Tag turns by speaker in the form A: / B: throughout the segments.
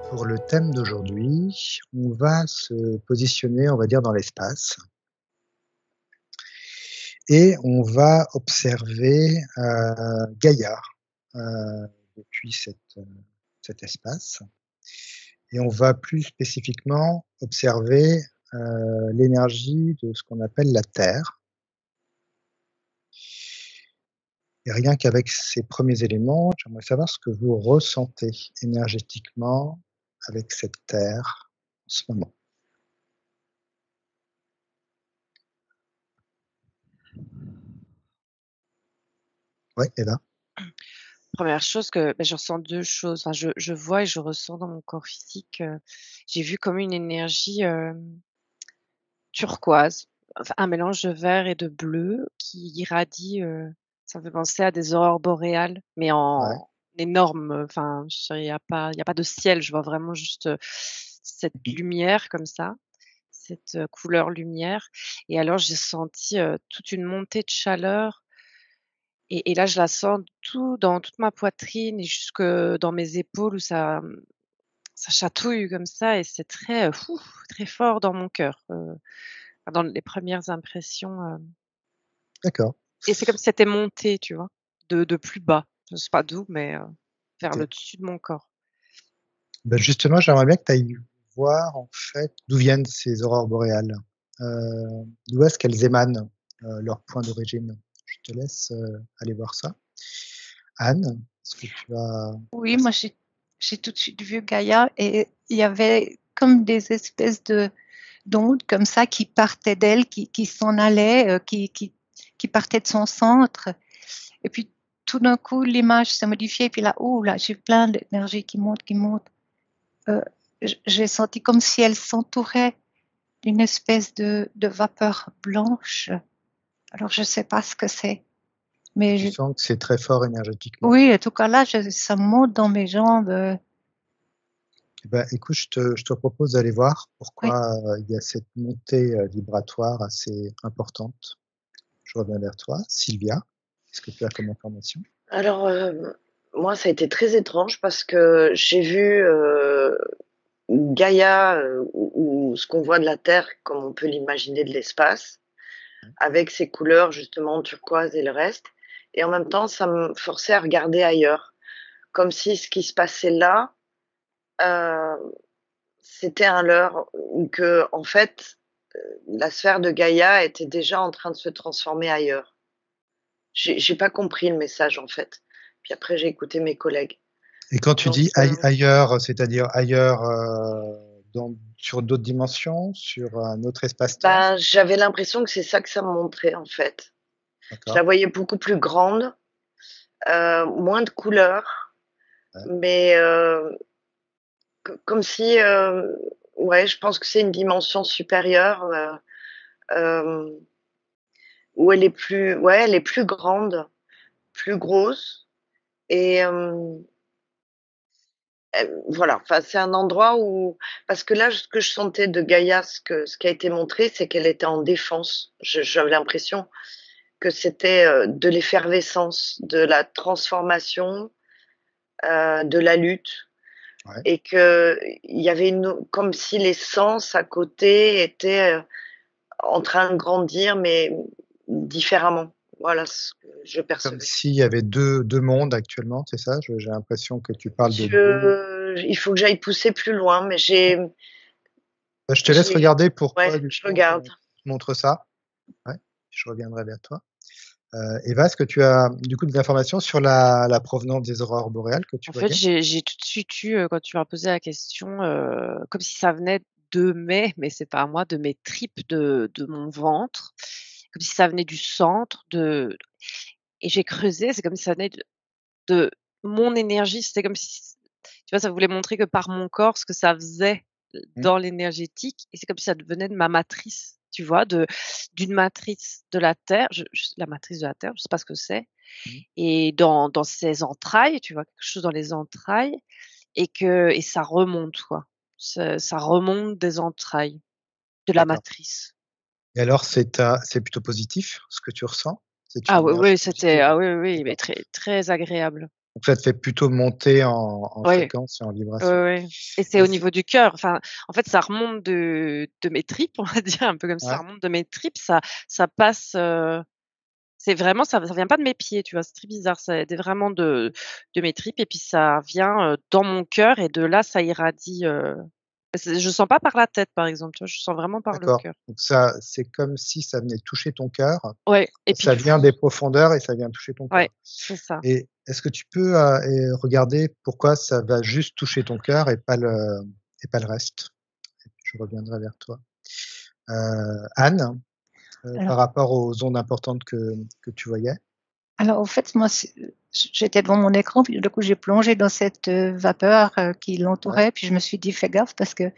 A: Pour le thème d'aujourd'hui, on va se positionner, on va dire, dans l'espace et on va observer, Gaïa, depuis cet espace et on va plus spécifiquement observer, l'énergie de ce qu'on appelle la Terre et rien qu'avec ces premiers éléments, j'aimerais savoir ce que vous ressentez énergétiquement avec cette Terre en ce moment. Ouais, Eva?
B: Première chose que je ressens 2 choses, enfin je vois et je ressens dans mon corps physique, j'ai vu comme une énergie, turquoise, enfin un mélange de vert et de bleu qui irradie, ça me fait penser à des aurores boréales, mais
A: Ouais,
B: en énorme, enfin il y a pas de ciel, je vois vraiment juste, cette
A: mmh.
B: lumière comme ça, cette, couleur lumière et alors j'ai senti, toute une montée de chaleur et là, je la sens tout dans toute ma poitrine et jusque dans mes épaules où ça chatouille comme ça et c'est très, très fort dans mon cœur, dans les premières impressions,
A: D'accord,
B: et c'est comme si c'était monté, tu vois? De plus bas, je sais pas d'où, mais vers
A: OK.
B: le dessus de mon corps.
A: Bah, justement, j'aimerais bien que tu ailles voir, en fait, d'où viennent ces aurores boréales. D'où est-ce qu'elles émanent, leur point d'origine? Je te laisse, aller voir ça. Anne, est-ce que tu as
C: Oui, moi
A: perçu?
C: j'ai tout de suite vu Gaïa et il y avait comme des espèces de d'ondes comme ça qui partaient d'elle, qui s'en allaient, qui partaient de son centre et puis tout d'un coup l'image s'est modifiée et puis là, oh là, j'ai plein d'énergie qui monte, qui monte. J'ai senti comme si elle s'entourait d'une espèce de vapeur blanche. Alors je sais pas ce que c'est,
A: Et
C: mais
A: tu sens que c'est très fort énergétiquement?
C: oui, en tout cas là, ça monte dans mes jambes,
A: Eh bah, écoute, je te propose d'aller voir
C: oui.
A: pourquoi, il y a cette montée, vibratoire assez importante. Je reviens vers toi. Sylvia, qu'est-ce que tu as comme information?
D: Alors, moi, ça a été très étrange parce que j'ai vu, Gaïa, ou ce qu'on voit de la Terre comme on peut l'imaginer de l'espace, avec ses couleurs justement turquoise et le reste et en même temps, ça me forçait à regarder ailleurs. Comme si ce qui se passait là, heu, c'était un leurre ou qu'en fait, la sphère de Gaïa était déjà en train de se transformer ailleurs. J'ai pas compris le message, en fait. Puis après, j'ai écouté mes collègues.
A: Et quand tu
D: Donc,
A: dis ailleurs, c'est-à-dire ailleurs, dans sur d'autres dimensions, sur un autre espace-temps?
D: bah, j'avais l'impression que c'est ça que ça me montrait, en fait. Je la
A: D'accord,
D: voyais beaucoup plus grande, moins de couleurs,
A: ouais,
D: mais comme si, ouais, je pense que c'est une dimension supérieure, hem, où elle est plus ouais, elle est plus grande, plus grosse et voilà, enfin, c'est un endroit où parce que là, ce que je sentais de Gaïa, ce qui a été montré, c'est qu'elle était en défense. J'avais l'impression que c'était, de l'effervescence, de la transformation, de la lutte
A: ouais,
D: et qu'il y avait comme si l'essence à côté était, en train de grandir, mais différemment. Voilà ce que je
A: comme
D: percevais.
A: s'il y avait deux mondes actuellement, c'est ça? Je j'ai l'impression que tu parles de 2.
D: Il faut que j'aille pousser plus loin, mais
A: Bah, je te laisse
D: j'ai
A: regarder
D: ouais,
A: pourquoi du
D: je
A: coup
D: regarde.
A: on te montre ça. Ouais, je reviendrai vers toi. Eva, est-ce que tu as du coup des informations sur la provenance des aurores boréales que tu
B: En fait,
A: voyais?
B: j'ai tout de suite eu, quand tu m'as posé la question, comme si ça venait de mais c'est pas à moi, de mes tripes, de mon ventre, comme si ça venait du centre de et j'ai creusé, c'est comme si ça venait de mon énergie, c'était comme si tu vois, ça voulait montrer que par mon corps, ce que ça faisait
A: Mmh,
B: dans l'énergétique et c'est comme si ça venait de ma matrice, tu vois? D'une matrice de la Terre, je la matrice de la Terre, je sais pas ce que c'est
A: mmh,
B: et dans ses entrailles, tu vois? Quelque chose dans les entrailles et ça remonte quoi. Ça remonte des entrailles, de la
A: d'accord.
B: matrice.
A: Et alors c'est plutôt positif ce que tu ressens? C'est une
B: Ah oui,
A: énergie
B: oui, c'était
A: positive?
B: ah oui, oui, oui, mais
A: D'accord.
B: très très agréable.
A: Donc ça te fait plutôt monter en
B: Oui,
A: fréquence et en vibration.
B: oui. Et c'est
A: Et
B: au
A: c'est
B: niveau du cœur. Enfin, en fait, ça remonte de mes tripes, on va dire, un peu comme ça
A: ouais,
B: remonte de mes tripes, ça passe, c'est vraiment ça vient pas de mes pieds, tu vois? C'est très bizarre, c'est vraiment de mes tripes et puis ça vient, dans mon cœur et de là, ça irradie, je sens pas par la tête, par exemple, tu vois? Je sens vraiment par le
A: d'accord.
B: cœur.
A: Donc ça, c'est comme si ça venait toucher ton cœur.
B: Ouais et puis
A: Ça vient des profondeurs et ça vient toucher ton
B: ouais,
A: cœur.
B: c'est ça.
A: Et est-ce que tu peux, regarder pourquoi ça va juste toucher ton cœur et pas le reste? Et puis je reviendrai vers toi. Anne,
C: Alors,
A: par rapport aux ondes importantes que tu voyais?
C: alors, au fait, moi, j'étais devant mon écran, puis du coup, j'ai plongé dans cette vapeur qui
A: Ouais,
C: l'entourait, puis je me suis dit, fais gaffe parce que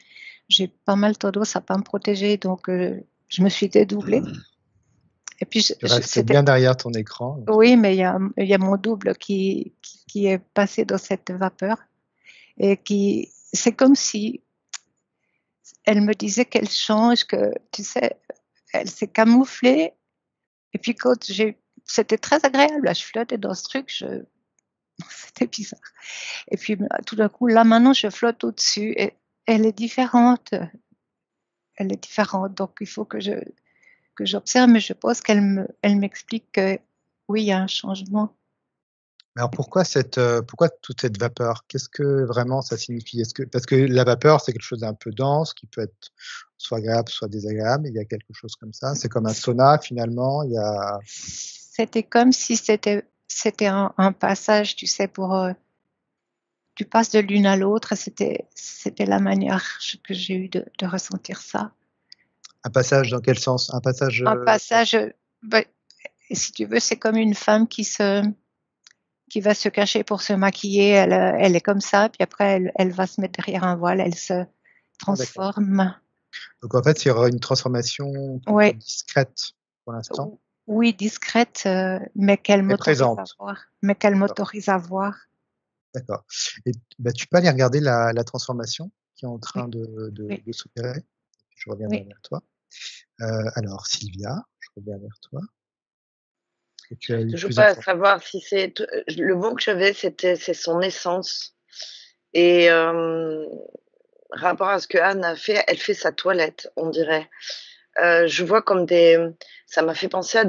C: j'ai pas mal tendance à pas me protéger, donc je me suis dédoublée. Et puis,
A: tu restes
C: c'était,
A: bien derrière ton écran, donc c'est
C: oui, mais il y a mon double qui est passé dans cette vapeur et c'est comme si elle me disait qu'elle change, que, tu sais, elle s'est camouflée. Et puis c'était très agréable, là, je flottais dans ce truc, c'était bizarre. Et puis tout d'un coup, là maintenant, je flotte au-dessus et elle est différente. Elle est différente. Donc il faut que j'observe, mais je pense elle m'explique que oui, il y a un changement.
A: mais alors pourquoi toute cette vapeur? Qu'est-ce que vraiment ça signifie? Est-ce que parce que la vapeur, c'est quelque chose d'un peu dense qui peut être soit agréable, soit désagréable, il y a quelque chose comme ça? C'est comme un sauna finalement, il y a
C: C'était comme si c'était un passage, tu sais, tu passes de l'une à l'autre. C'était la manière que j'ai eu de ressentir ça.
A: un passage dans quel sens? Un passage,
C: Un passage, ben, si tu veux, c'est comme une femme qui va se cacher pour se maquiller. Elle est comme ça, puis après, elle va se mettre derrière un voile, elle se
A: ah d'accord.
C: transforme.
A: Donc en fait, il y aura une transformation plutôt
C: Oui,
A: discrète pour l'instant,
C: oui, discrète,
A: mais présente.
C: mais qu'elle
A: D'accord,
C: m'autorise à voir.
A: d'accord et bah, tu peux aller regarder la transformation qui est en
C: Oui,
A: train
C: oui,
A: de s'opérer? Je reviendrai
C: oui.
A: vers toi. Alors Sylvia, je reviens vers toi. Est-ce que tu as
D: J'arrive
A: eu
D: toujours
A: plus
D: pas à
A: d'informations?
D: savoir si le mot que j'avais, c'est son essence et rapport à ce que Anne a fait, elle fait sa toilette, on dirait. Je vois comme ça m'a fait penser à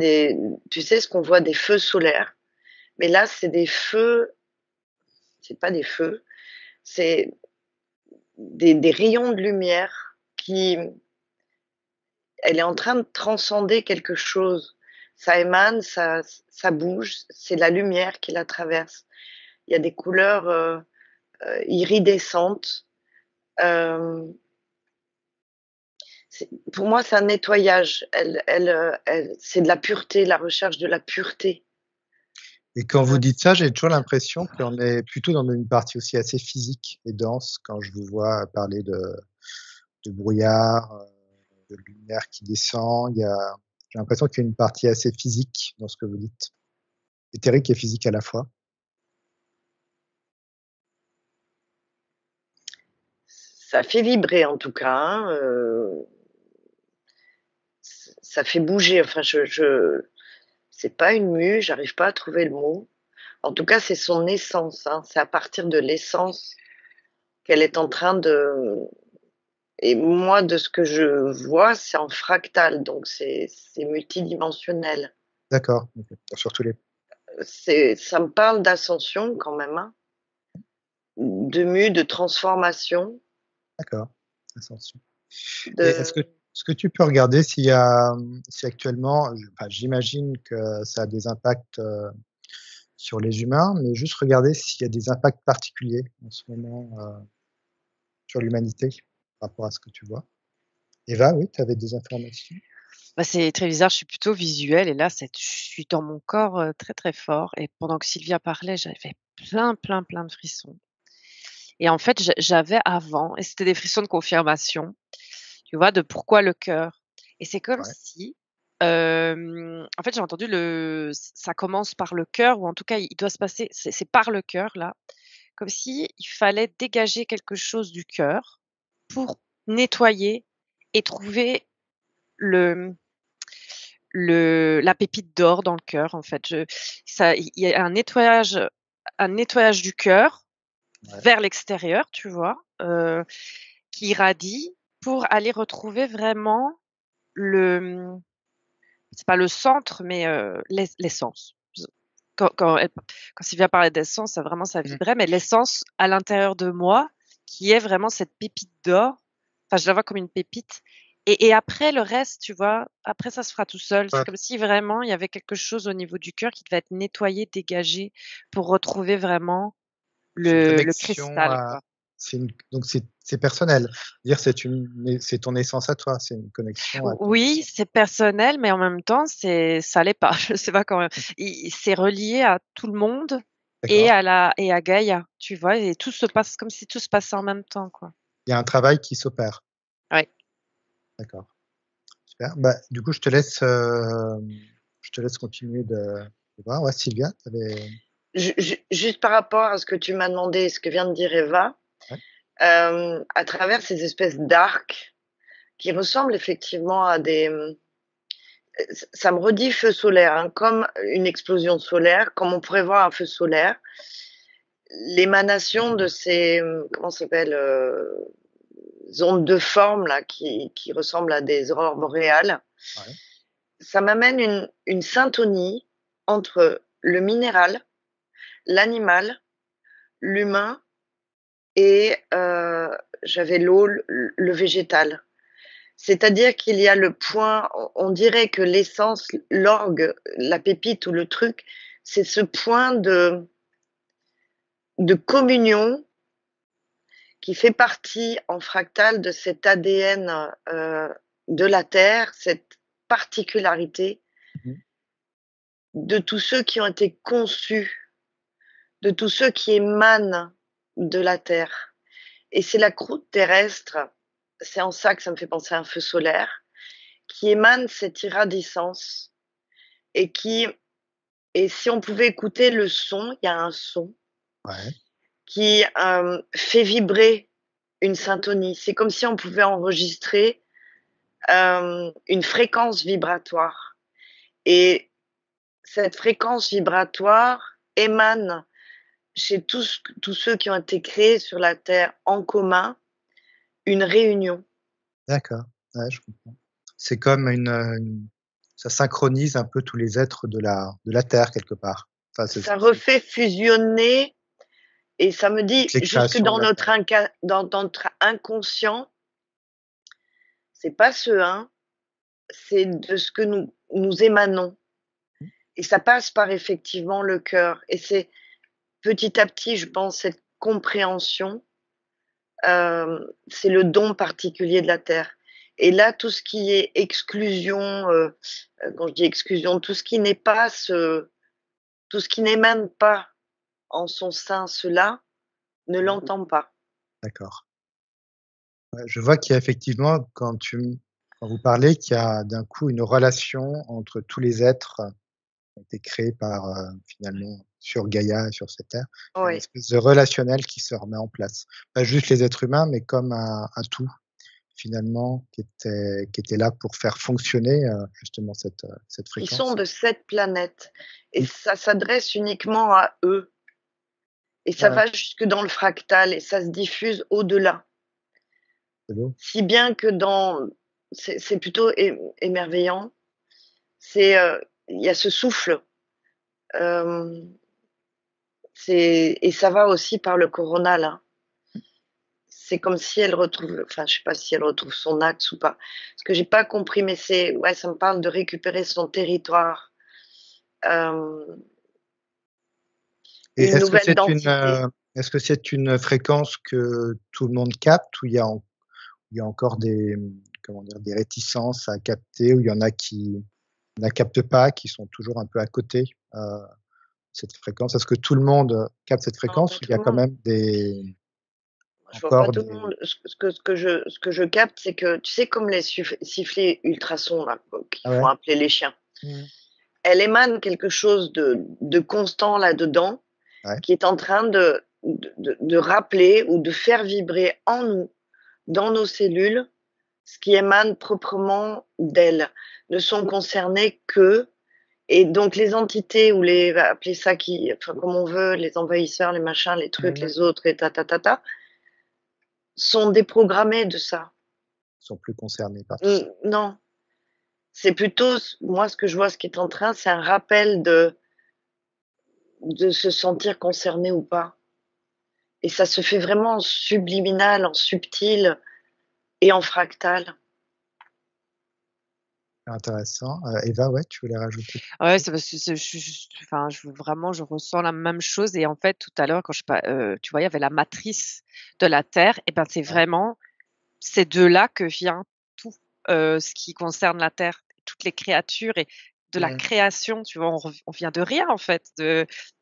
D: tu sais, ce qu'on voit des feux solaires, mais là, c'est des feux, c'est pas des feux, c'est des rayons de lumière qui elle est en train de transcender quelque chose. Ça émane, ça bouge, c'est la lumière qui la traverse. Il y a des couleurs, iridescentes. Hem, pour moi, c'est un nettoyage. C'est de la pureté, la recherche de la pureté.
A: Et quand vous
D: Heu,
A: dites ça, j'ai toujours l'impression qu'on est plutôt dans une partie aussi assez physique et dense quand je vous vois parler de brouillard, de lumière qui descend. J'ai l'impression qu'il y a une partie assez physique dans ce que vous dites, éthérique et physique à la fois.
D: Ça fait vibrer en tout cas, hein, ça fait bouger. Enfin, c'est pas une mue, j'arrive pas à trouver le mot. En tout cas, c'est son essence, hein. C'est à partir de l'essence qu'elle est en train de et moi, de ce que je vois, c'est en fractal, donc c'est multidimensionnel.
A: D'accord, OK. Sur tous les
D: Ça me parle d'ascension quand même, hein, de transformation,
A: d'accord, ascension. Et
D: de
A: est-ce que tu peux regarder s'il y a, si actuellement, enfin, j'imagine que ça a des impacts, sur les humains, mais juste regarder s'il y a des impacts particuliers en ce moment, sur l'humanité par rapport à ce que tu vois? Eva, oui, tu avais des informations?
B: Bah, c'est très bizarre, je suis plutôt visuelle et là, je suis dans mon corps, très, très fort et pendant que Sylvia parlait, j'avais plein, plein, plein de frissons et en fait, j'avais avant et c'était des frissons de confirmation, tu vois? De pourquoi le cœur et c'est comme
A: Ouais,
B: si, en fait, j'ai entendu ça commence par le cœur ou en tout cas, il doit se passer c'est par le cœur là, comme si il fallait dégager quelque chose du cœur pour nettoyer et trouver le la pépite d'or dans le cœur, en fait. Il y a un nettoyage un nettoyage du cœur
A: Ouais.
B: vers l'extérieur, tu vois, qui irradie pour aller retrouver vraiment c'est pas le centre, mais l'essence. Quand Sylvia parlait d'essence, ça
A: Mmh.
B: vibrait, mais l'essence à l'intérieur de moi, qui est vraiment cette pépite d'or, enfin, je la vois comme une pépite et après le reste, tu vois, après ça se fera tout seul. C'est
A: Ouais,
B: comme si vraiment il y avait quelque chose au niveau du cœur qui devait être nettoyé, dégagé pour retrouver vraiment
A: c'est une
B: le
A: connexion
B: cristal,
A: à
B: quoi.
A: donc c'est personnel. Dire c'est ton essence à toi, c'est une connexion à ton
B: Oui,
A: essence.
B: c'est personnel, mais en même temps, ça l'est pas. Je sais pas comment c'est relié à tout le monde
A: D'accord.
B: et à Gaïa, tu vois? Et tout se passe comme si tout se passait en même temps, quoi.
A: Il y a un travail qui s'opère.
B: Ouais.
A: D'accord, super. Bah, du coup, je te laisse continuer de voir. Ouais, Sylvia, tu avais
D: Juste par rapport à ce que tu m'as demandé et ce que vient de dire Eva,
A: ouais,
D: à travers ces espèces d'arcs qui ressemblent effectivement à ça me redit feu solaire, hein, comme une explosion solaire, comme on pourrait voir un feu solaire. L'émanation de ces, comment ça s'appelle, ondes de forme là qui ressemblent à des aurores boréales,
A: ouais,
D: ça m'amène une syntonie entre le minéral, l'animal, l'humain et j'avais l'eau, le végétal. C'est-à-dire qu'il y a le point, on dirait que l'essence, l'orgue, la pépite ou le truc, c'est ce point de communion qui fait partie en fractal de cet ADN de la Terre, cette particularité
A: mmh mh,
D: de tous ceux qui ont été conçus, de tous ceux qui émanent de la Terre. Et c'est la croûte terrestre, c'est en ça que ça me fait penser à un feu solaire, qui émane cette iridescence et et si on pouvait écouter le son, il y a un son
A: ouais,
D: qui fait vibrer une syntonie. C'est comme si on pouvait enregistrer une fréquence vibratoire. Et cette fréquence vibratoire émane chez tous ceux qui ont été créés sur la Terre en commun une réunion.
A: d'accord. Ouais, je comprends. C'est comme une ça synchronise un peu tous les êtres de la terre quelque part. Enfin,
D: Ça
A: c'est
D: refait fusionner et ça me
A: toutes
D: dit
A: les
D: jusque
A: créations de
D: dans
A: la terre.
D: dans notre inconscient, c'est pas ce un, c'est de ce que nous émanons.
A: Mmh,
D: Et ça passe par effectivement le cœur. Et c'est petit à petit, je pense, cette compréhension, c'est le don particulier de la terre. Et là, tout ce qui est exclusion, quand je dis exclusion, tout ce qui n'est pas tout ce qui n'émane pas en son sein cela, ne
A: mmh,
D: l'entend pas.
A: d'accord. Ouais, je vois qu'il y a effectivement quand vous parlez, qu'il y a d'un coup une relation entre tous les êtres qui ont été créés par, finalement sur Gaïa et sur cette terre. Il y a une
D: Oui,
A: espèce de relationnel qui se remet en place. Pas juste les êtres humains, mais comme un tout finalement qui était là pour faire fonctionner, justement cette
D: qui sont
A: fréquence.
D: de cette planète. Et
A: Mmh,
D: ça s'adresse uniquement à eux. Et ça
A: ouais,
D: va jusque dans le fractal et ça se diffuse au-delà.
A: c'est beau.
D: Si bien que c'est plutôt émerveillant. C'est, il y a ce souffle, hem, et ça va aussi par le coronal, hein. C'est comme si elle retrouve, enfin, je sais pas si elle retrouve son axe ou pas. Ce que j'ai pas compris, mais ouais, ça me parle de récupérer son territoire, hem,
A: Et
D: une nouvelle densité.
A: est-ce que c'est une fréquence que tout le monde capte ou il y a encore des, comment dire, des réticences à capter ou il y en a qui ne la captent pas, qui sont toujours un peu à côté, cette fréquence? Est-ce que tout le monde capte cette
D: Non, pas
A: fréquence ou il y
D: tout
A: a
D: le
A: quand
D: monde.
A: même des
D: Je vois pas
A: encore
D: tout le
A: des
D: monde. Ce que je capte, c'est que, tu sais, comme les sifflets ultrasons là,
A: ah
D: qu'ils font
A: ouais?
D: appeler les chiens.
A: Mmh.
D: Elle émane quelque chose de constant là-dedans,
A: Ouais,
D: qui est en train de rappeler ou de faire vibrer en nous, dans nos cellules, ce qui émane proprement d'elle. Ne sont concernés qu'eux Et donc les entités ou appeler ça comme on veut, les envahisseurs, les machins, les trucs, les autres et sont déprogrammés de ça.
A: Ils sont plus concernés par tout ça.
D: Non, c'est plutôt moi ce que je vois, ce qui est en train, c'est un rappel de se sentir concerné ou pas. Et ça se fait vraiment en subliminal, en subtil et en fractal.
A: Intéressant. Eva, ouais, tu voulais rajouter?
B: Ouais, c'est parce que je ressens la même chose et en fait, tout à l'heure, tu vois, il y avait la matrice de la Terre et ben, c'est vraiment c'est de là que vient tout, ce qui concerne la Terre, toutes les créatures et de la création, tu vois? On vient de rien en fait,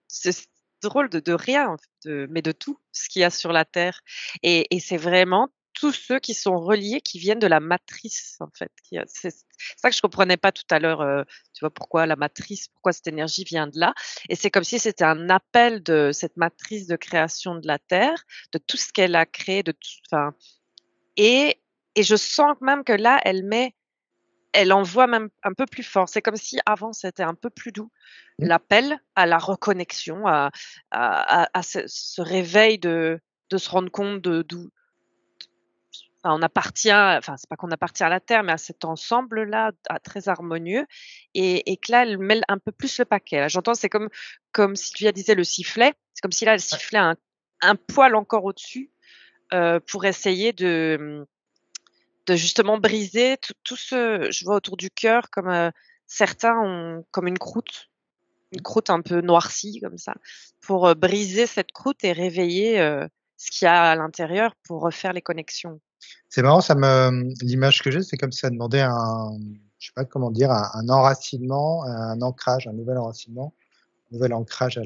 B: c'est drôle de rien, mais de tout ce qu'il y a sur la Terre et c'est vraiment tous ceux qui sont reliés, qui viennent de la matrice en fait, c'est ça que je comprenais pas tout à l'heure, tu vois? Pourquoi la matrice, pourquoi cette énergie vient de là et c'est comme si c'était un appel de cette matrice de création de la Terre, de tout ce qu'elle a créé, de tout enfin et je sens même que là, elle envoie même un peu plus fort. C'est comme si avant c'était un peu plus doux. L'appel à la reconnexion, à ce réveil de se rendre compte de d'où on appartient, enfin c'est pas qu'on appartient à la terre, mais à cet ensemble-là, très harmonieux et que là, elle met un peu plus le paquet. Là, j'entends, c'est comme Sylvia disait le sifflet, c'est comme si là, elle sifflait un poil encore au-dessus, pour essayer de justement briser tout ce je vois autour du cœur comme, certains ont comme une croûte un peu noircie comme ça, pour, briser cette croûte et réveiller, ce qu'il y a à l'intérieur pour refaire les connexions.
A: C'est marrant, l'image que j'ai, c'est comme si ça demandait je sais pas comment dire, un enracinement, un ancrage, un nouvel enracinement, un nouvel ancrage à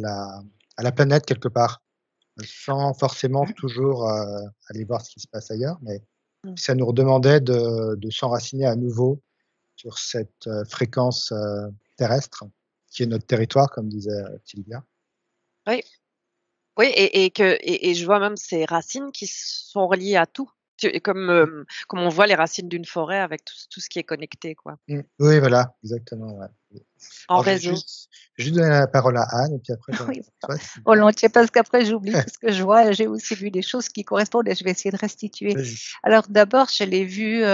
A: la planète quelque part, sans forcément toujours, aller voir ce qui se passe ailleurs, mais ça nous redemandait de s'enraciner à nouveau sur cette, fréquence, terrestre qui est notre territoire, comme disait, Sylvia.
B: Oui, oui et je vois même ces racines qui sont reliées à tout. Comme on voit les racines d'une forêt avec tout ce qui est connecté quoi,
A: Oui, voilà, exactement, ouais.
B: en
A: Alors
B: réseau.
A: je vais juste donner la parole à Anne et puis après
C: Oui,
A: toi, Sylvia.
C: volontiers, parce qu'après j'oublie tout ce que je vois. J'ai aussi vu des choses qui correspondent et je vais essayer de restituer.
A: Vas-y.
C: Alors d'abord, je l'ai vue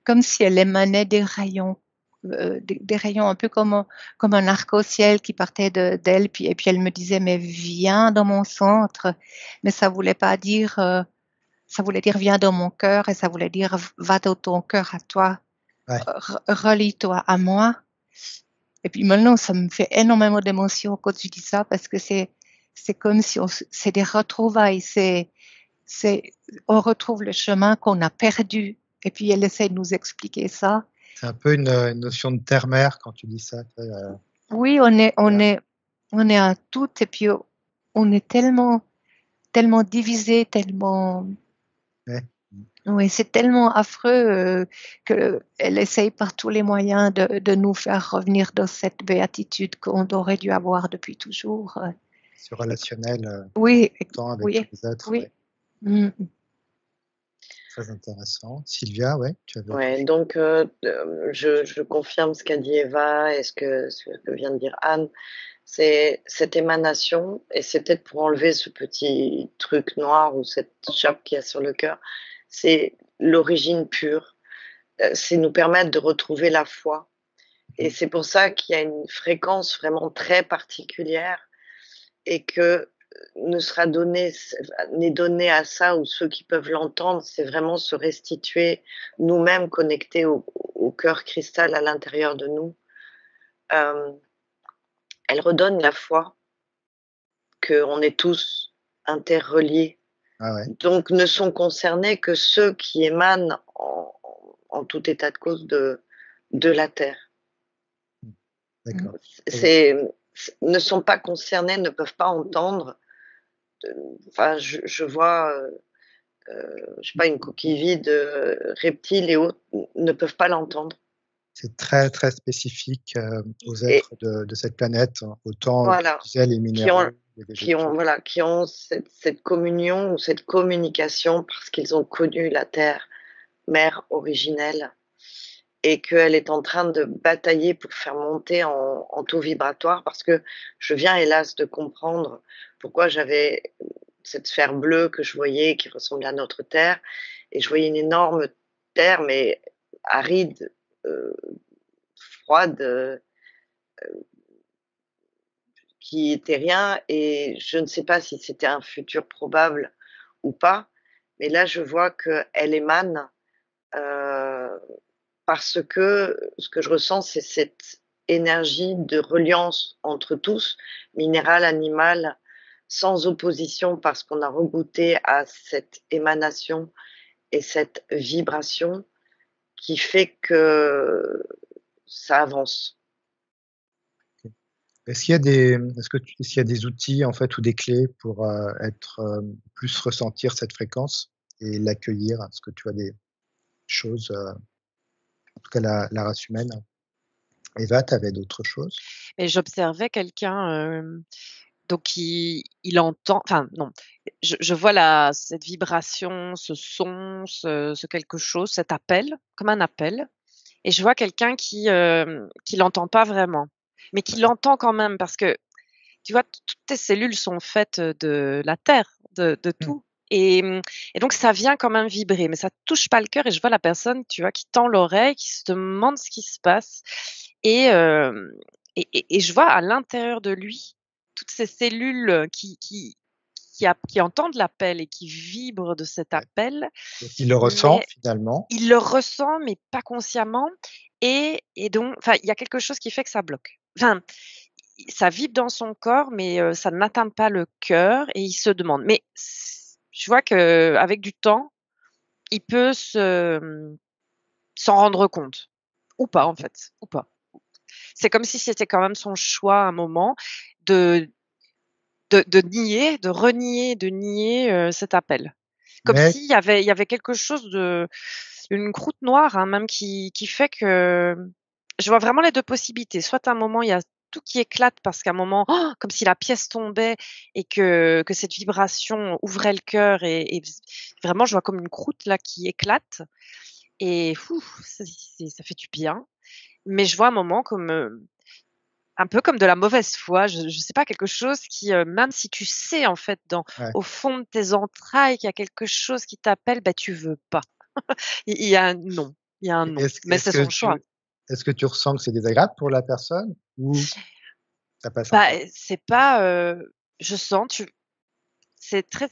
C: comme si elle émanait des rayons, des rayons un peu comme un arc-au-ciel qui partait d'elle. Et puis elle me disait, mais viens dans mon centre. Mais ça voulait pas dire, ça voulait dire viens dans mon cœur et ça voulait dire va dans ton cœur à toi,
A: Ouais.
C: relie-toi à moi. Et puis maintenant, ça me fait énormément d'émotions quand tu dis ça parce que c'est comme si c'est des retrouvailles, on retrouve le chemin qu'on a perdu. Et puis elle essaie de nous expliquer ça.
A: C'est un peu une notion de terre-mère quand tu dis ça, tu sais,
C: Oui, on est un tout et puis on est tellement divisé, tellement.
A: ouais.
C: Oui, c'est tellement affreux qu'elle essaye par tous les moyens de nous faire revenir dans cette béatitude qu'on aurait dû avoir depuis toujours.
A: Ce relationnel,
C: Oui,
A: temps avec tous
C: oui,
A: les êtres,
C: oui.
A: ouais.
C: Mm.
A: Très intéressant. Sylvia, ouais, tu avais autre
D: Ouais,
A: chose?
D: donc je confirme ce qu'a dit Eva et ce que vient de dire Anne. C'est cette émanation et c'est peut-être pour enlever ce petit truc noir ou cette chape qu'il y a sur le cœur, c'est l'origine pure, c'est nous permettre de retrouver la foi et c'est pour ça qu'il y a une fréquence vraiment très particulière et que ne sera donné n'est donné à ça ou ceux qui peuvent l'entendre, c'est vraiment se restituer nous-mêmes connectés au cœur cristal à l'intérieur de nous. Elle redonne la foi qu'on est tous interreliés.
A: Ah ouais,
D: Donc ne sont concernés que ceux qui émanent en tout état de cause de la Terre.
A: d'accord.
D: C'est ne sont pas concernés, ne peuvent pas entendre. Enfin, je vois, je sais pas, une coquille vide, reptiles et autres ne peuvent pas l'entendre.
A: C'est très, très spécifique, aux
D: Et
A: êtres de cette planète, hein. Autant, tu
D: voilà,
A: disais, les
D: qui ont
A: minéraux, les végétaux.
D: qui ont cette communion ou cette communication parce qu'ils ont connu la terre mère originelle et qu'elle est en train de batailler pour faire monter en taux vibratoire parce que je viens hélas de comprendre pourquoi j'avais cette sphère bleue que je voyais qui ressemblait à notre Terre et je voyais une énorme Terre mais aride, froide, qui était rien et je ne sais pas si c'était un futur probable ou pas, mais là je vois qu'elle émane, heu, parce que ce que je ressens, c'est cette énergie de reliance entre tous, minéral, animal, sans opposition parce qu'on a regoûté à cette émanation et cette vibration qui fait que ça avance.
A: Est-ce qu'il y a des outils, en fait, ou des clés pour, plus ressentir cette fréquence et l'accueillir? Est-ce que tu as des choses, en tout cas la race humaine? Eva, tu avais d'autres choses?
B: Et j'observais quelqu'un, donc il entend enfin non, je vois cette vibration, ce son, ce quelque chose, cet appel, comme un appel et je vois quelqu'un qui l'entend pas vraiment, mais qui l'entend quand même parce que, tu vois, toutes tes cellules sont faites, de la terre, de
A: Mmh.
B: tout et donc ça vient quand même vibrer, mais ça touche pas le cœur et je vois la personne, tu vois, qui tend l'oreille, qui se demande ce qui se passe et hem et je vois à l'intérieur de lui toutes ces cellules, qui entendent l'appel et qui vibrent de cet
A: Ouais.
B: appel,
A: Donc il le ressent
B: mais
A: finalement.
B: il le ressent, mais pas consciemment et donc enfin, il y a quelque chose qui fait que ça bloque. Enfin, ça vibre dans son corps, mais ça n'atteint pas le cœur et il se demande. Mais je vois qu'avec du temps, il peut s'en rendre compte ou pas en fait, ou pas. C'est comme si c'était quand même son choix à un moment de de renier, de nier, cet appel. Comme
A: Mais
B: s'il y avait quelque chose une croûte noire, hein, même qui fait que je vois vraiment les 2 possibilités. Soit à un moment, il y a tout qui éclate parce qu'à un moment, comme si la pièce tombait et que cette vibration ouvrait le cœur et vraiment je vois comme une croûte là qui éclate et ça fait du bien. Mais je vois un moment comme, un peu comme de la mauvaise foi, je sais pas, quelque chose qui, même si tu sais en fait
A: ouais.
B: au fond de tes entrailles qu'il y a quelque chose qui t'appelle, bah, tu veux pas. Il y a un non, il y a un
A: Et
B: non, mais c'est son choix.
A: est-ce que tu ressens que c'est désagréable pour la personne ou ça passe
B: Bah,
A: encore?
B: c'est pas, je sens tu c'est très,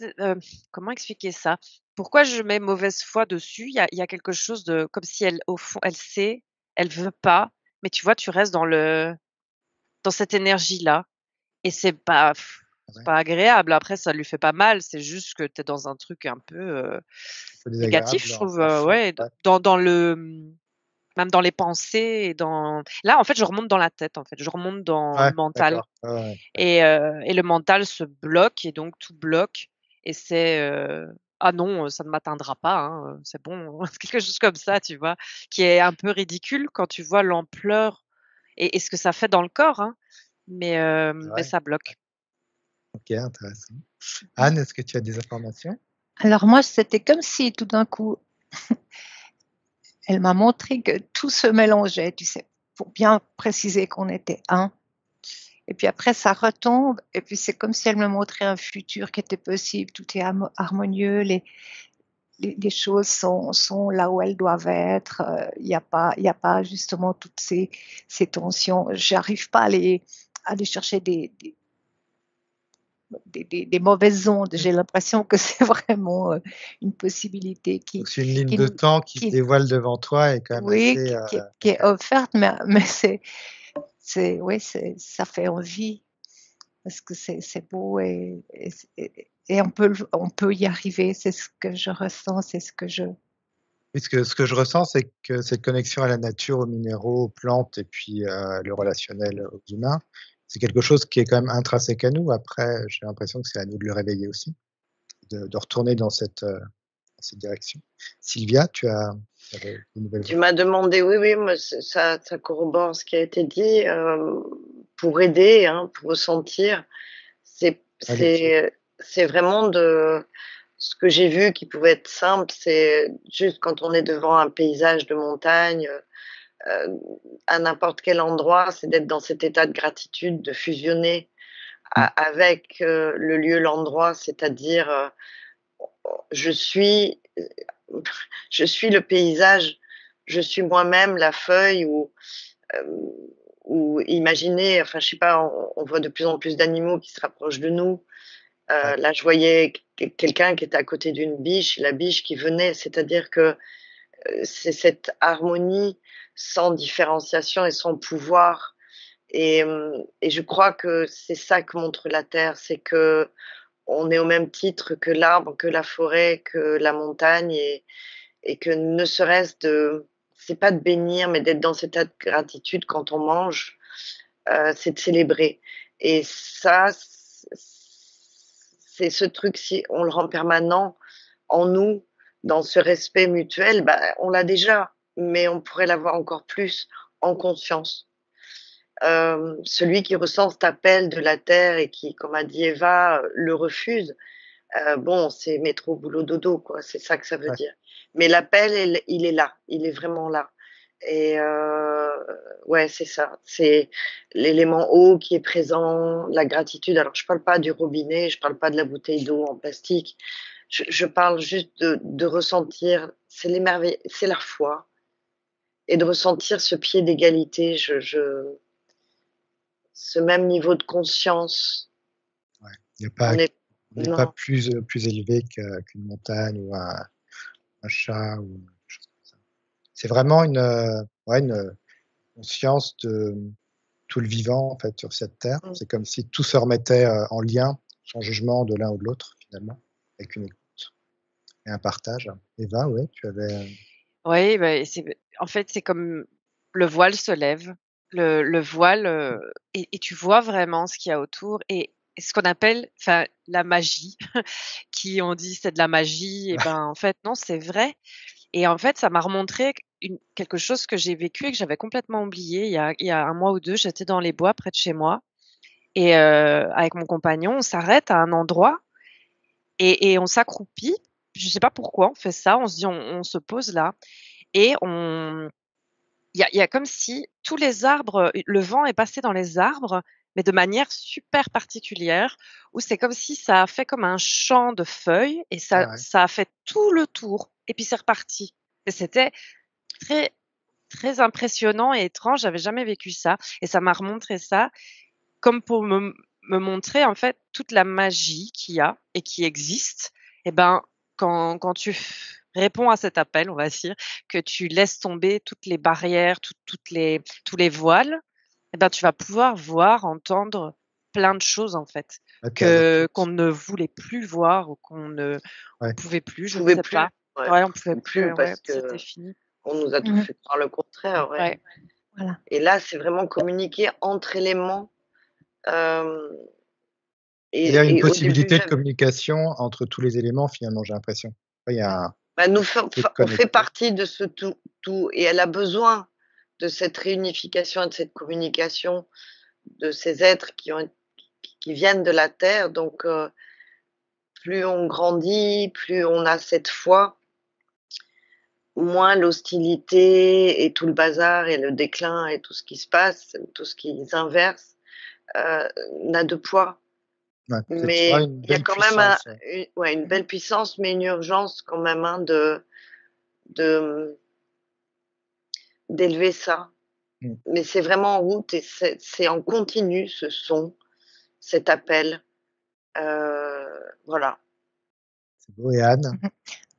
B: comment expliquer ça? Pourquoi je mets mauvaise foi dessus? Il y a quelque chose de comme si elle au fond, elle sait, elle veut pas, mais tu vois, tu restes dans cette énergie-là. Et c'est
A: Ouais,
B: pas agréable. Après, ça lui fait pas mal, c'est juste que tu es dans un truc un peu,
A: un peu
B: négatif,
A: désagréable
B: je
A: en
B: trouve,
A: fond,
B: ouais,
A: ouais.
B: dans même dans les pensées et dans là, en fait, je remonte dans la tête, en fait, je remonte dans
A: Ouais,
B: le mental
A: d'accord. Ouais, ouais, ouais.
B: et le mental se bloque et donc tout bloque et c'est, «Ah non, ça ne m'atteindra pas, hein, c'est bon». Quelque chose comme ça, tu vois? Qui est un peu ridicule quand tu vois l'ampleur et ce que ça fait dans le corps, hein,
A: C'est
B: mais
A: vrai?
B: ça bloque.
A: OK, intéressant.
C: Mhm.
A: Anne, est-ce que tu as des informations?
C: Alors moi, c'était comme si tout d'un coup, elle m'a montré que tout se mélangeait, tu sais, pour bien préciser qu'on était un. Et puis après, ça retombe, et puis c'est comme si elle me montrait un futur qui était possible, tout est harmonieux, les choses sont là où elles doivent être, il y a pas justement toutes ces tensions. J'arrive pas à aller chercher des mauvaises ondes.
A: Mmh.
C: J'ai l'impression que c'est vraiment une possibilité
A: Donc c'est une ligne
C: qui
A: de
C: nous,
A: temps qui se
C: qui,
A: dévoile devant toi et quand même
C: oui,
A: assez,
C: qui
A: OK.
C: est offerte, mais oui, ça fait envie parce que c'est beau et on peut y arriver. C'est ce que je ressens, c'est ce que je.
A: Oui, ce que je ressens, c'est que cette connexion à la nature, aux minéraux, aux plantes et puis, le relationnel aux humains, c'est quelque chose qui est quand même intrinsèque à nous. Après, j'ai l'impression que c'est à nous de le réveiller aussi, de retourner dans cette direction. Sylvia, tu avais des nouvelles
D: Tu m'as
A: informations?
D: demandé oui, oui, moi ça corrobore ce qui a été dit, pour aider, hein, pour ressentir. C'est
A: Ouais, les clés.
D: c'est vraiment de ce que j'ai vu qui pouvait être simple, c'est juste quand on est devant un paysage de montagne, à n'importe quel endroit, c'est d'être dans cet état de gratitude, de fusionner avec le lieu, l'endroit, c'est-à-dire je suis le paysage, je suis moi-même la feuille ou imaginez, enfin je sais pas, on voit de plus en plus d'animaux qui se rapprochent de nous. Là, je voyais quelqu'un qui était à côté d'une biche, la biche qui venait, c'est-à-dire que c'est cette harmonie sans différenciation et sans pouvoir. Et je crois que c'est ça que montre la Terre, c'est que on est au même titre que l'arbre, que la forêt, que la montagne, et que ne serait-ce c'est pas de bénir, mais d'être dans cet état de gratitude quand on mange, c'est de célébrer. Et ça, c'est ce truc, si on le rend permanent en nous, dans ce respect mutuel, bah, on l'a déjà, mais on pourrait l'avoir encore plus en conscience. Celui qui ressent cet appel de la terre et qui, comme a dit Eva, le refuse, bon, c'est métro boulot dodo, quoi, c'est ça que ça veut dire. Mais l'appel, il est là, il est vraiment là. Et ouais, c'est ça, c'est l'élément eau qui est présent, la gratitude. Alors, je parle pas du robinet, je parle pas de la bouteille d'eau en plastique, je parle juste de ressentir, c'est la foi, et de ressentir ce pied d'égalité, ce même niveau de conscience.
A: Ouais. Il n'est pas
D: Non.
A: plus élevé qu'une montagne ou un chat ou quelque chose comme ça. C'est vraiment une conscience de tout le vivant, en fait, sur cette terre. C'est comme si tout se remettait en lien, sans jugement de l'un ou de l'autre, finalement, avec une écoute et un partage. Eva, ouais, tu avais.
B: Oui, bah, en fait, c'est comme le voile se lève, le voile, et tu vois vraiment ce qu'il y a autour et ce qu'on appelle, enfin, la magie, qui on dit: «C'est de la magie» et ben, en fait, non, c'est vrai et en fait, ça m'a remontré quelque chose que j'ai vécu et que j'avais complètement oublié il y a 1 mois ou 2. J'étais dans les bois près de chez moi et avec mon compagnon, on s'arrête à un endroit et on s'accroupit. Je sais pas pourquoi on fait ça, on se dit: «On se pose là» et il y a comme si tous les arbres, le vent est passé dans les arbres, mais de manière super particulière, où c'est comme si ça a fait comme un champ de feuilles et ça
A: Ah ouais.
B: ça a fait tout le tour et puis c'est reparti. Et c'était très, très impressionnant et étrange, j'avais jamais vécu ça et ça m'a remontré ça comme pour me montrer en fait toute la magie qu'il y a et qui existe et ben, quand tu réponds à cet appel, on va dire, que tu laisses tomber toutes les barrières, tous les voiles et ben, tu vas pouvoir voir, entendre plein de choses en fait,
A: OK, alors
B: qu'on ne voulait plus voir ou on
A: ouais.
B: pouvait plus,
D: On
B: je ne
D: pouvait
B: sais
D: plus,
B: pas.
D: ouais,
B: Ouais, on pouvait
D: non plus
B: plus, ouais,
D: parce
B: c'était
D: que
B: fini.
D: on nous a tout fait croire le contraire, ouais.
B: Ouais.
C: Voilà.
D: Et là, c'est vraiment communiquer entre éléments, hem
A: Il y a une
D: et au début,
A: possibilité de communication entre tous les éléments, finalement, j'ai l'impression. Il y a
D: bah, on fait
A: connecté.
D: partie de ce tout et elle a besoin de cette réunification et de cette communication de ces êtres qui viennent de la terre, donc plus on grandit, plus on a cette foi, moins l'hostilité et tout le bazar et le déclin et tout ce qui se passe, tout ce qui s'inverse, heu, n'a de poids.
A: Ouais, c'est tu vois
D: Mais
A: une
D: il y a
A: belle
D: quand même
A: puissance, ouais.
D: une belle puissance, mais une urgence quand même, hein, de d'élever ça.
A: Mmh.
D: Mais c'est vraiment en route et c'est en continu ce son, cet appel, voilà.
A: C'est beau et Anne?
C: Mmh.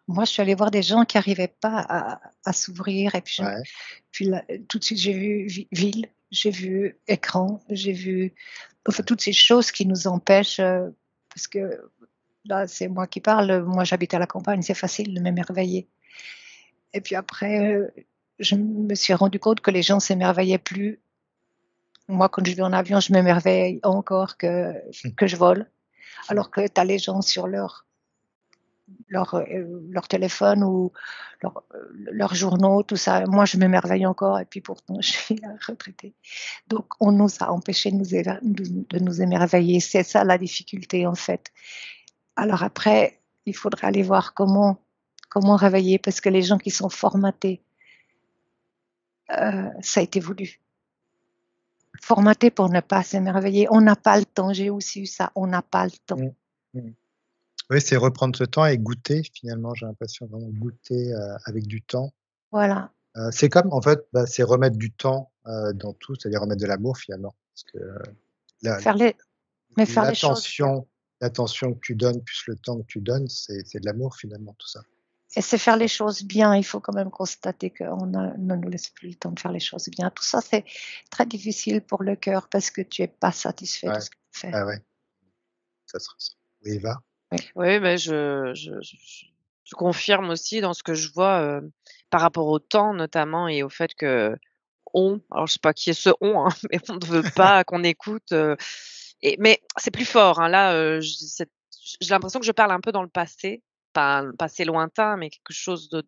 C: Moi, je suis allée voir des gens qui n'arrivaient pas à s'ouvrir et
A: Ouais,
C: puis là, tout de suite, j'ai vu ville, j'ai vu écran, j'ai vu enfin, toutes ces choses qui nous empêchent, parce que là, c'est moi qui parle, moi j'habite à la campagne, c'est facile de m'émerveiller et puis après, je me suis rendu compte que les gens s'émerveillaient plus. Moi, quand je vais en avion, je m'émerveille encore que je vole, alors que tu as les gens sur leur téléphone ou leurs journaux, tout ça. Moi, je m'émerveille encore et puis pourtant, je suis retraitée. Donc, on nous a empêchés de nous émerveiller. C'est ça la difficulté, en fait. Alors après, il faudrait aller voir comment réveiller, parce que les gens qui sont formatés ça a été voulu. Formaté pour ne pas s'émerveiller. On n'a pas le temps. J'ai aussi eu ça. On n'a pas le temps.
A: Mmh. Mmh. Oui, c'est reprendre ce temps et goûter finalement, j'ai l'impression vraiment goûter, avec du temps.
C: Voilà.
A: C'est comme en fait, c'est remettre du temps, dans tout, c'est-à-dire remettre de l'amour finalement. Parce que la
C: Faire les choses bien.
A: l'attention que tu donnes plus le temps que tu donnes, c'est de l'amour finalement tout ça.
C: Et c'est faire les choses bien. Il faut quand même constater qu'on ne nous laisse plus le temps de faire les choses bien. Tout ça, c'est très difficile pour le cœur parce que tu n'es pas satisfait de
A: Ouais.
C: ce que tu fais.
A: Ah ouais, ça se ressent. Oui, Eva?
B: Oui, mais je confirme aussi dans ce que je vois, par rapport au temps notamment et au fait que alors je sais pas qui est ce «on», hein, mais on ne veut pas qu'on écoute, mais c'est plus fort, hein, là, j'ai l'impression que je parle un peu dans le passé, pas un passé lointain, mais quelque chose de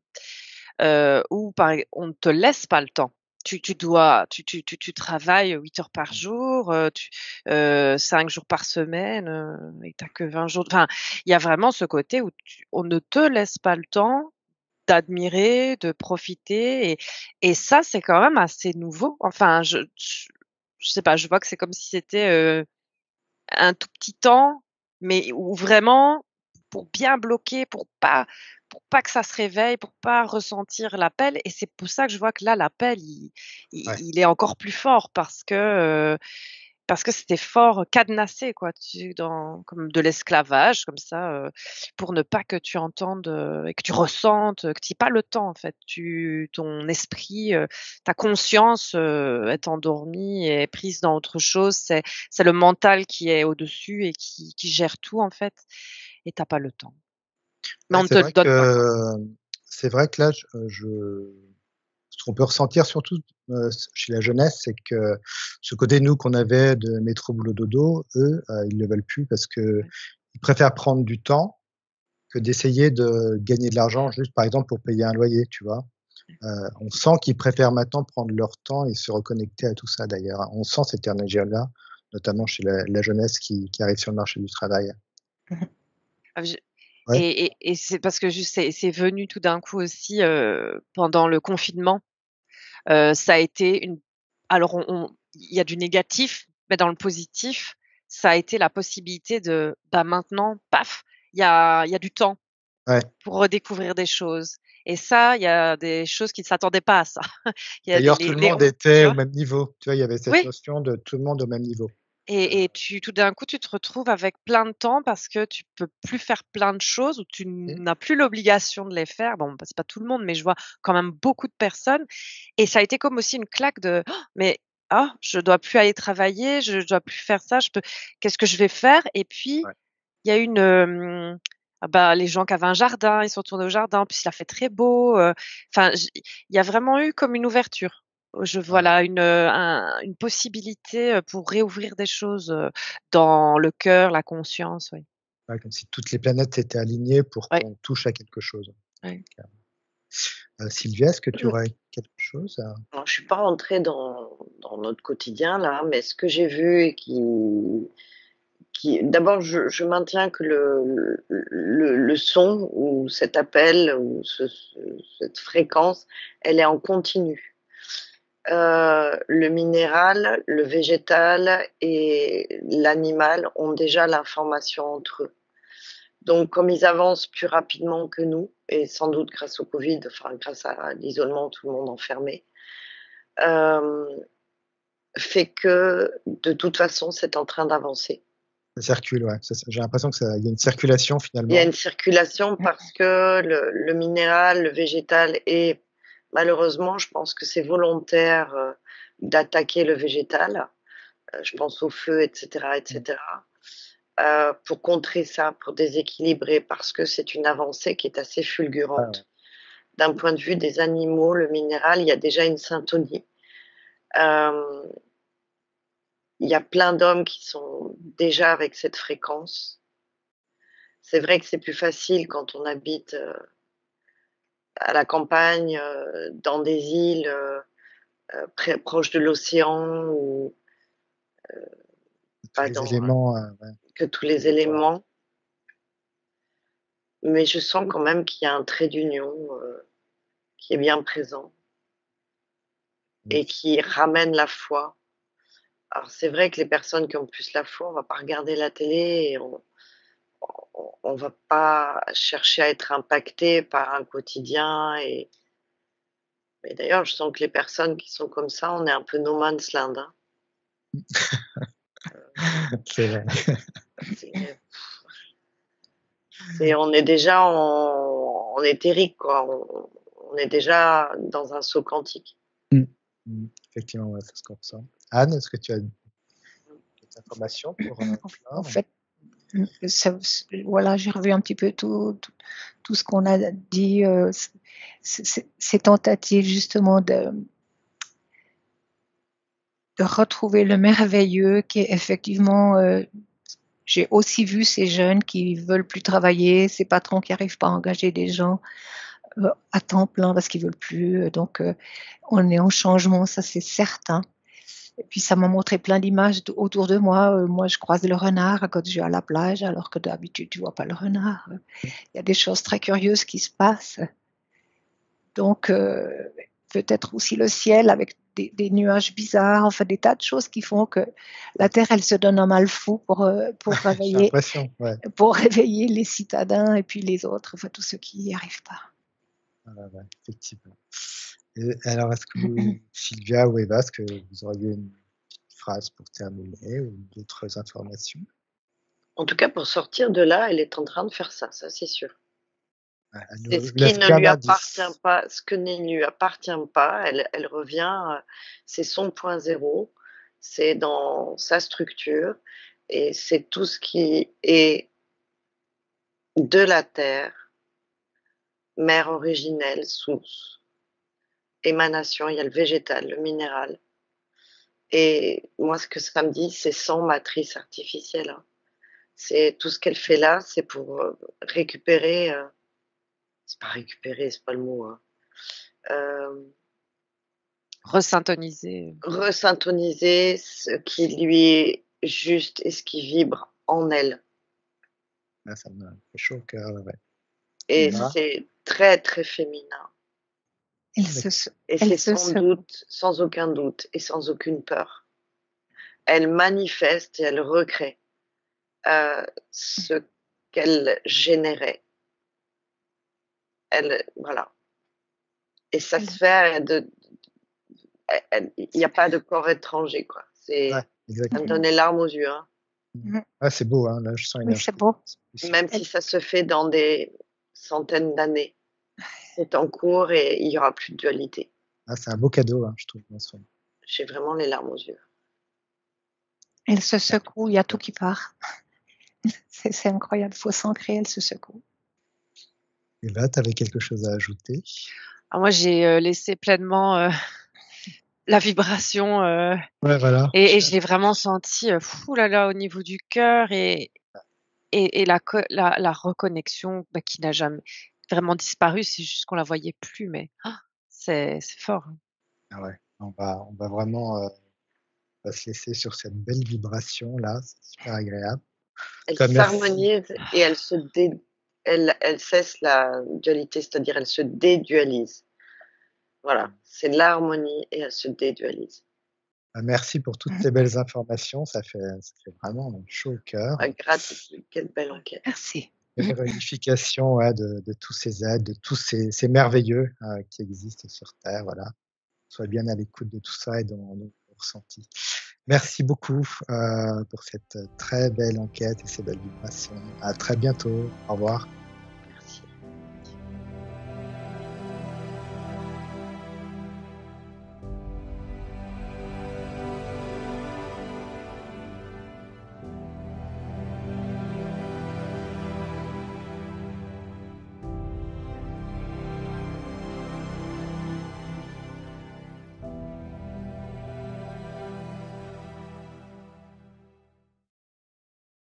B: où on ne te laisse pas le temps. Tu dois tu travailles 8 heures par
A: Mmh.
B: jour, 5 jours par semaine, et tu as que 20 jours, enfin, il y a vraiment ce côté où on ne te laisse pas le temps d'admirer, de profiter et ça, c'est quand même assez nouveau. Enfin, je sais pas, je vois que c'est comme si c'était, un tout petit temps, mais où vraiment, pour bien bloquer, pour pas que ça se réveille, pour pas ressentir l'appel et c'est pour ça que je vois que là, l'appel,
A: Ouais.
B: il est encore plus fort parce que c'était fort cadenassé quoi, comme de l'esclavage comme ça, pour ne pas que tu entendes, et que tu ressentes, que tu aies pas le temps en fait. Ton esprit, ta conscience, est endormie et prise dans autre chose. C'est le mental qui est au-dessus et qui gère tout en fait et tu as pas le temps. Mais
A: Ouais,
B: on ne te le donne pas quoi.
A: c'est vrai que là, ce qu'on peut ressentir surtout, chez la jeunesse, c'est que ce côté, nous, qu'on avait de métro boulot dodo, eux, ils le veulent plus parce qu'ils
B: Ouais.
A: préfèrent prendre du temps que d'essayer de gagner de l'argent juste, par exemple, pour payer un loyer, tu vois? On sent qu'ils préfèrent maintenant prendre leur temps et se reconnecter à tout ça d'ailleurs, hein. On sent cette énergie-là, notamment chez la jeunesse qui arrive sur le marché du travail.
C: Mmh.
B: Ah je
A: Ouais,
B: et c'est parce que juste c'est venu tout d'un coup aussi, pendant le confinement. Ça a été une alors il y a du négatif, mais dans le positif, ça a été la possibilité maintenant, paf, il y a du temps
A: ouais.
B: pour redécouvrir des choses et ça, il y a des choses qui ne s'attendaient pas à ça. Il y a des
A: D'ailleurs, tout le
B: les
A: monde
B: on tu
A: était au
B: vois?
A: même niveau. Tu vois, il y avait cette
B: Oui.
A: notion de tout le monde au même niveau.
B: Et tout d'un coup, tu te retrouves avec plein de temps parce que tu peux plus faire plein de choses ou tu
A: Mmh.
B: n'as plus l'obligation de les faire. Bon, bah, c'est pas tout le monde, mais je vois quand même beaucoup de personnes et ça a été comme aussi une claque de: «Oh, mais ah, je dois plus aller travailler, je dois plus faire ça, qu'est-ce que je vais faire?» et puis
A: Ouais.
B: il y a une, les gens qui avaient un jardin, ils sont retournés au jardin, en plus il a fait très beau, enfin j il y a vraiment eu comme une ouverture.
A: Ouais,
B: Voilà une possibilité, pour réouvrir des choses, dans le cœur, la conscience, oui.
A: ouais, comme si toutes les planètes étaient alignées pour
B: Ouais,
A: qu'on touche à quelque chose.
B: ouais.
A: Sylvia, est-ce que tu
D: Mmh.
A: aurais quelque chose à
D: Alors je suis pas rentrée dans notre quotidien là, mais ce que j'ai vu et d'abord je maintiens que le son ou cet appel ou cette fréquence, elle est en continu. Le minéral, le végétal et l'animal ont déjà l'information entre eux. Donc comme ils avancent plus rapidement que nous et sans doute grâce au Covid, enfin grâce à l'isolement, tout le monde enfermé, hem, fait que de toute façon, c'est en train d'avancer.
A: ça circule, ouais, ça j'ai l'impression que ça il y a une circulation
D: Il y a
A: finalement.
D: une circulation parce que le minéral, le végétal et malheureusement, je pense que c'est volontaire, d'attaquer le végétal. Je pense au feu et
A: Mmh.
D: cetera, pour contrer ça, pour déséquilibrer parce que c'est une avancée qui est assez
A: Ouais, ouais.
D: fulgurante. D'un point de vue des animaux, le minéral, il y a déjà une syntonie. Hem, il y a plein d'hommes qui sont déjà avec cette fréquence. C'est vrai que c'est plus facile quand on habite, à la campagne, dans des îles, près proches de l'océan ou
A: Tous
D: pas
A: les
D: dans
A: éléments, ouais,
D: que tous
A: qui
D: les
A: nous entourent.
D: éléments, mais je sens quand même qu'il y a un trait d'union, qui est bien présent. et qui ramène la foi. Alors c'est vrai que les personnes qui ont plus la foi, on va pas regarder la télé et on va pas chercher à être impacté par un quotidien mais d'ailleurs, je sens que les personnes qui sont comme ça, on est un peu no man's land, hein.
A: C'est vrai.
D: C'est on est déjà en éthérique, quoi. On est déjà dans un saut quantique.
A: Effectivement, ouais, c'est ce qu'on ressent. Anne, est-ce que tu as d'autres informations pour
C: En
A: clore?
C: fait, voilà, j'ai revu un petit peu tout ce qu'on a dit, ces tentatives justement de retrouver le merveilleux qui est effectivement, j'ai aussi vu ces jeunes qui veulent plus travailler, ces patrons qui n'arrivent pas à engager des gens à temps plein parce qu'ils veulent plus. Donc, on est en changement, ça c'est certain. Et puis ça m'a montré plein d'images autour de moi. Moi, je croise le renard quand je vais à la plage, alors que d'habitude, tu vois pas le renard. Il y a des choses très curieuses qui se passent. Donc, peut-être aussi le ciel avec des nuages bizarres, enfin des tas de choses qui font que la Terre, elle se donne un mal fou pour
A: J'ai
C: réveiller,
A: l'impression, ouais.
C: pour réveiller les citadins et puis les autres, enfin tous ceux qui n'y arrivent pas.
A: Ouais, effectivement. Et alors, est-ce que Sylvia ou Eva, est-ce que vous auriez une petite phrase pour terminer ou d'autres informations?
D: En tout cas, pour sortir de là, elle est en train de faire ça c'est sûr.
A: Elle
D: C'est
A: nous
D: ce qui
A: laisse
D: ne
A: plein
D: lui appartient
A: d'indices.
D: pas, ce que ne lui appartient pas, elle revient, c'est son point zéro, c'est dans sa structure et c'est tout ce qui est de la terre, mère originelle, source, émanation, il y a le végétal, le minéral. Et moi, ce que ça me dit, c'est sans matrice artificielle, hein. C'est tout ce qu'elle fait là, c'est pour récupérer, c'est pas récupérer, c'est pas le mot, hein.
B: Resyntoniser.
D: Resyntoniser ce qui lui est juste et ce qui vibre en elle.
A: Là, ça me fait chaud au cœur, ouais.
D: Et
A: Eva?
D: c'est très, très féminin.
C: Elle
A: D'accord.
C: se,
D: Et
C: elle
D: c'est
C: se
D: sans
C: secoue.
D: doute, sans aucun doute et sans aucune peur. Elle manifeste et elle recrée ce qu'elle générait. Elle, voilà. Et ça
C: Elle-
D: se fait il n'y a pas de corps étranger, quoi.
A: Ouais,
D: Ça me
A: exactement.
D: donne les larmes aux yeux, hein.
A: Ah, c'est beau, hein, là, je sens une
C: Oui, c'est beau.
D: Même si ça se fait dans des centaines d'années. C'est en cours et il y aura plus de dualité.
A: Ah, c'est un beau cadeau, hein, je trouve, en soi.
D: J'ai vraiment les larmes aux yeux.
C: Elle se secoue, il y a tout qui part. C'est incroyable, il faut s'ancrer, elle se secoue.
A: Eva, tu avais quelque chose à ajouter?
B: Alors moi, j'ai laissé pleinement la vibration
A: Ouais, voilà.
B: et je l'ai vraiment senti fou là là au niveau du cœur et la reconnexion qui n'a jamais vraiment disparu, c'est juste qu'on la voyait plus, mais c'est fort, hein.
A: Ah ouais, on va vraiment on va se laisser sur cette belle vibration là, c'est super agréable.
D: Elle
A: Comme merci.
D: s'harmonise et elle cesse la dualité, c'est-à-dire elle se dédualise. Voilà, c'est l'harmonie et elle se dédualise.
A: Merci pour toutes tes belles informations, ça fait vraiment chaud au cœur.
D: Gratitude, quelle belle enquête.
C: Merci.
A: Une réunification, ouais, de tous ces êtres, de tous ces merveilleux qui existent sur terre, voilà. Sois bien à l'écoute de tout ça et dans nos ressentis. Merci beaucoup pour cette très belle enquête et ces belles vibrations. À très bientôt. Au revoir.